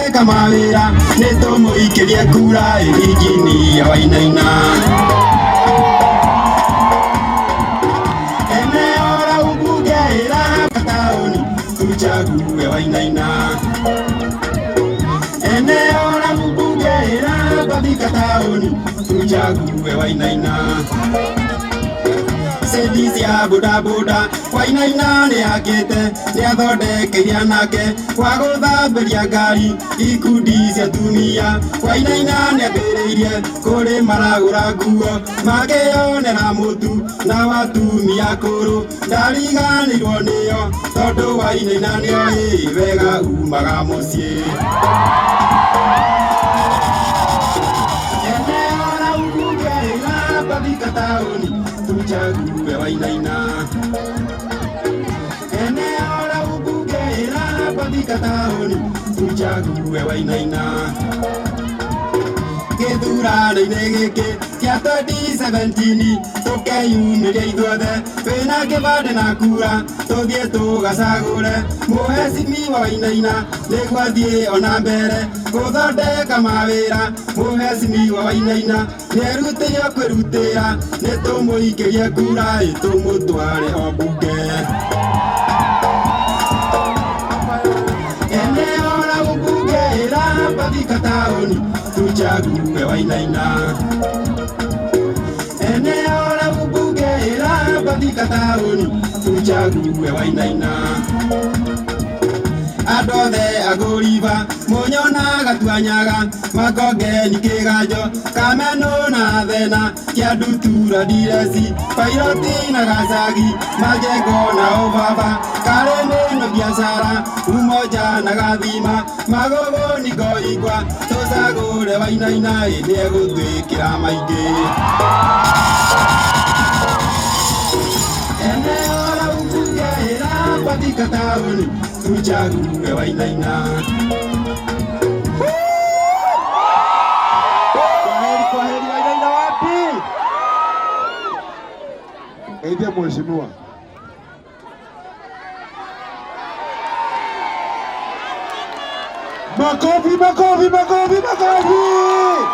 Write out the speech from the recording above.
kama wira nitumuikirie kura injini ya Wainaina eneo la ubunge la Kataoni tuchague Wainaina eneo la ubunge la Kataoni tuchague Wainaina Sedisi ya boda boda Wainaina ni akete ni athondekeire anake kwa guthambiria ngari ikundi cia atumia Wainaina ni ambĩrĩirie kũrĩ maragũra nguo makĩonera mũtu na atumia akũrũ ndariganĩirwo nĩyo tondũ Wainaina nĩoĩ wega umaga mũciĩ eneo la ubunge la Kataoni tuchague Wainaina eneo la ubunge la Kataoni tuchague Wainaina gĩthurano-inĩ gĩkĩ kĩa 2017 tũkeyumĩria ithuothe twĩna kĩbandĩ na kura tũthiĩ tũgacagũre mũhecimiwa Wainaina nĩguo athiĩ ona mbere gũthondeka mawĩra mũhecimiwa Wainaina nĩerutĩire kwĩrutĩra nĩtũmũikĩrie kura tũmũtware o mbunge eneo la ubunge la Kataoni tuchague Wainaina eneo la ubunge la Kataoni tuchague Wainaina andũ othe agũriba mũnyonaga twanyaga makongeni kĩganjo kameno na thena kĩa ndutura ndireci pairoti na gacagi majengo na obaba karene na biashara umoja na gathima magogo nikoigwa tũcagũre Wainaina nĩegũtwĩkĩra maingĩ eneo la ubunge la Kataoni tuchague Wainaina Kwaheri Wainaina wapi? Ndio mheshimiwa. Makofi, makofi, makofi, makofi!